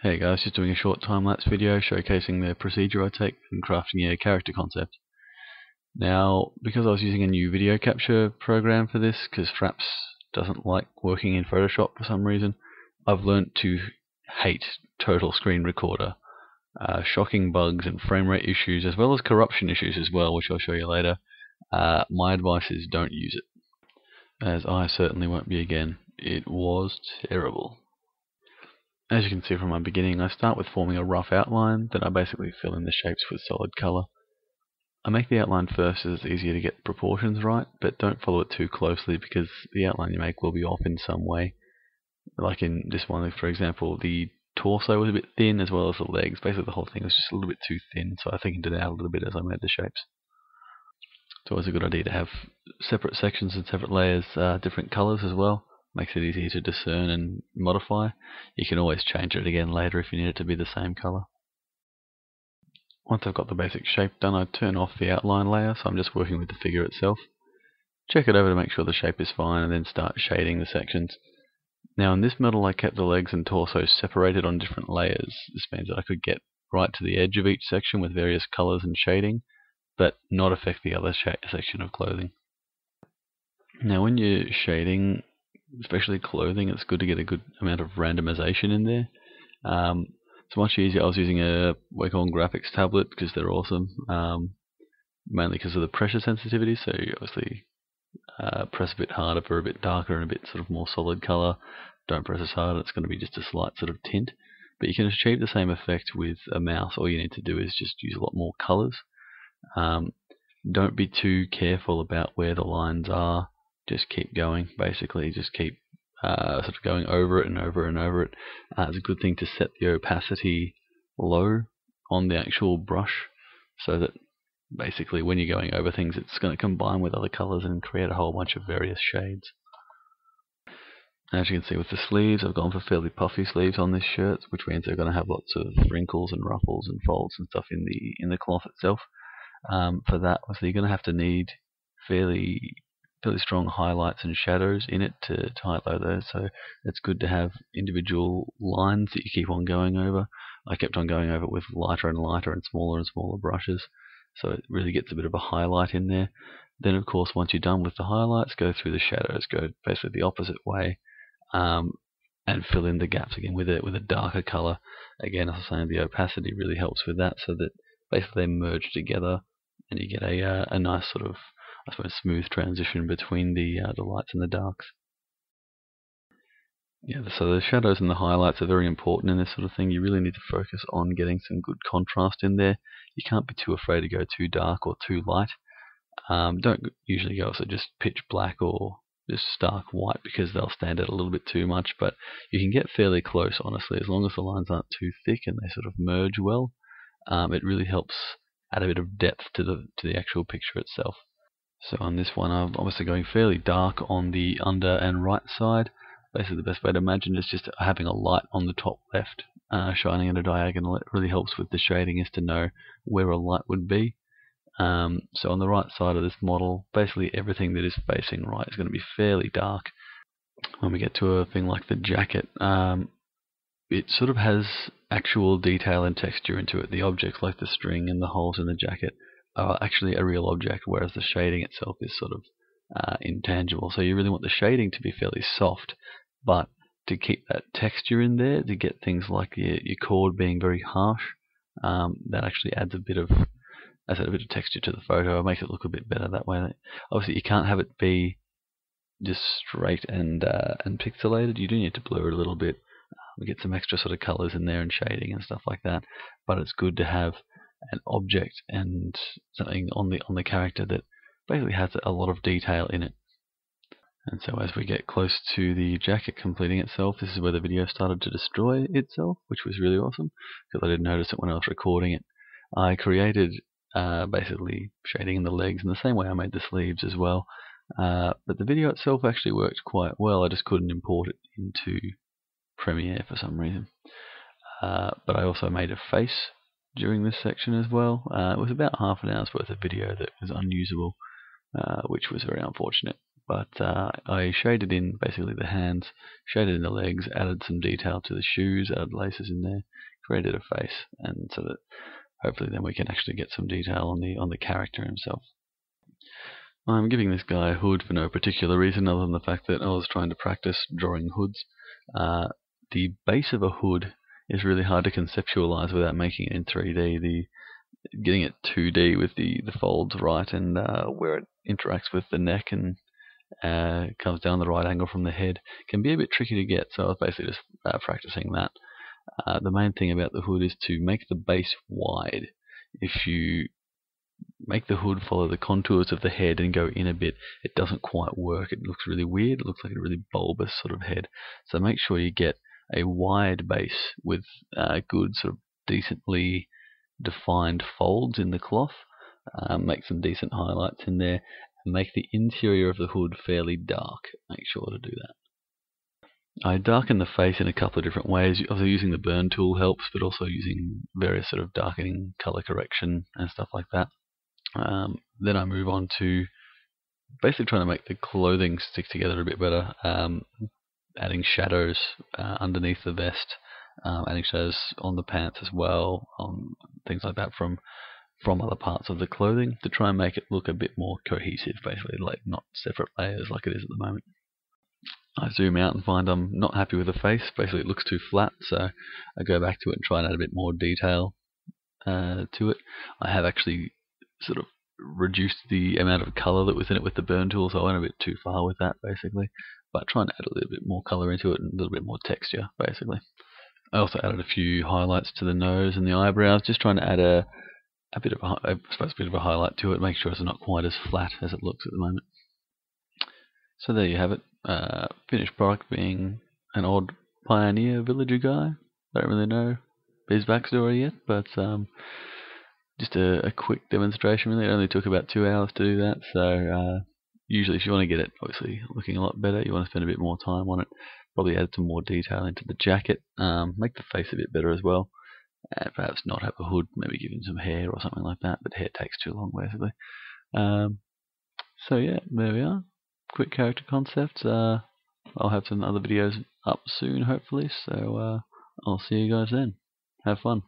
Hey guys, just doing a short time-lapse video showcasing the procedure I take in crafting a character concept. Now, because I was using a new video capture program for this, because Lapse doesn't like working in Photoshop for some reason, I've learnt to hate Total Screen Recorder. Shocking bugs and frame rate issues, as well as corruption issues as well, which I'll show you later. My advice is don't use it, as I certainly won't be again. It was terrible. As you can see from my beginning, I start with forming a rough outline, then I basically fill in the shapes with solid colour. I make the outline first as it's easier to get proportions right, but don't follow it too closely because the outline you make will be off in some way. Like in this one, for example, the torso was a bit thin as well as the legs. Basically the whole thing was just a little bit too thin, so I thickened it out a little bit as I made the shapes. It's always a good idea to have separate sections and separate layers, different colours as well. Makes it easier to discern and modify. You can always change it again later if you need it to be the same colour. Once I've got the basic shape done, I turn off the outline layer, so I'm just working with the figure itself. Check it over to make sure the shape is fine and then start shading the sections. Now in this model I kept the legs and torso separated on different layers. This means that I could get right to the edge of each section with various colours and shading, but not affect the other section of clothing. Now when you're shading, especially clothing, it's good to get a good amount of randomization in there. It's much easier. I was using a Wacom graphics tablet because they're awesome, mainly because of the pressure sensitivity. So you obviously press a bit harder for a bit darker and a bit sort of more solid color. Don't press as hard, it's going to be just a slight sort of tint. But you can achieve the same effect with a mouse. All you need to do is just use a lot more colors. Don't be too careful about where the lines are. Just keep going, basically. Just keep sort of going over it and over and over it. It's a good thing to set the opacity low on the actual brush so that basically when you're going over things it's going to combine with other colors and create a whole bunch of various shades. As you can see with the sleeves, I've gone for fairly puffy sleeves on this shirt, which means they're going to have lots of wrinkles and ruffles and folds and stuff in the cloth itself. For that, obviously, you're going to have to need fairly strong highlights and shadows in it to highlight those. So it's good to have individual lines that you keep on going over. I kept on going over it with lighter and lighter and smaller brushes, so it really gets a bit of a highlight in there. Then, of course, once you're done with the highlights, go through the shadows, go basically the opposite way, and fill in the gaps again with a darker color. Again, as I was saying, the opacity really helps with that, so that basically they merge together and you get a nice sort of, I suppose, smooth transition between the lights and the darks. Yeah, so the shadows and the highlights are very important in this sort of thing. You really need to focus on getting some good contrast in there. You can't be too afraid to go too dark or too light. Don't usually go so just pitch black or just stark white because they'll stand out a little bit too much, but you can get fairly close, honestly, as long as the lines aren't too thick and they sort of merge well. It really helps add a bit of depth to the actual picture itself. So on this one, I'm obviously going fairly dark on the under and right side. Basically, the best way to imagine is just having a light on the top left, shining at a diagonal. It really helps with the shading, is to know where a light would be. So on the right side of this model, basically everything that is facing right is going to be fairly dark. When we get to a thing like the jacket, it sort of has actual detail and texture into it. The objects like the string and the holes in the jacket are actually a real object, whereas the shading itself is sort of intangible. So you really want the shading to be fairly soft, but to keep that texture in there, to get things like your cord being very harsh, that actually adds a bit of texture to the photo. It makes it look a bit better that way. Obviously, you can't have it be just straight and pixelated. You do need to blur it a little bit. We get some extra sort of colors in there and shading and stuff like that. But it's good to have an object and something on the character that basically has a lot of detail in it. And so as we get close to the jacket completing itself, this is where the video started to destroy itself, which was really awesome because I didn't notice it when I was recording it. I created basically shading in the legs in the same way I made the sleeves as well. But the video itself actually worked quite well. I just couldn't import it into Premiere for some reason. But I also made a face during this section as well. It was about half an hour's worth of video that was unusable, which was very unfortunate. But I shaded in basically the hands, shaded in the legs, added some detail to the shoes, added laces in there, created a face, and so that hopefully then we can actually get some detail on the character himself. I'm giving this guy a hood for no particular reason other than the fact that I was trying to practice drawing hoods. The base of a hood is really hard to conceptualize without making it in 3D. Getting it 2D with the folds right and where it interacts with the neck and comes down the right angle from the head can be a bit tricky to get, so I was basically just practicing that. The main thing about the hood is to make the base wide. If you make the hood follow the contours of the head and go in a bit, it doesn't quite work. It looks really weird. It looks like a really bulbous sort of head. So make sure you get a wide base with good sort of decently defined folds in the cloth. Make some decent highlights in there and make the interior of the hood fairly dark. Make sure to do that. I darken the face in a couple of different ways. Obviously using the burn tool helps, but also using various sort of darkening, color correction and stuff like that. Then I move on to basically trying to make the clothing stick together a bit better, adding shadows underneath the vest, adding shadows on the pants as well, things like that from other parts of the clothing to try and make it look a bit more cohesive, basically, like not separate layers like it is at the moment. I zoom out and find I'm not happy with the face. Basically, it looks too flat, so I go back to it and try and add a bit more detail to it. I have actually sort of reduced the amount of colour that was in it with the burn tool, so I went a bit too far with that, basically. But trying to add a little bit more colour into it and a little bit more texture, basically. I also added a few highlights to the nose and the eyebrows, just trying to add a bit of a highlight to it, make sure it's not quite as flat as it looks at the moment. So there you have it. Finished product being an odd pioneer villager guy. Don't really know his backstory yet, but just a quick demonstration really. It only took about 2 hours to do that, so usually if you want to get it obviously looking a lot better, you want to spend a bit more time on it. Probably add some more detail into the jacket, make the face a bit better as well, and perhaps not have a hood, maybe give him some hair or something like that, but hair takes too long basically. So yeah, there we are. Quick character concepts. I'll have some other videos up soon hopefully, so I'll see you guys then. Have fun.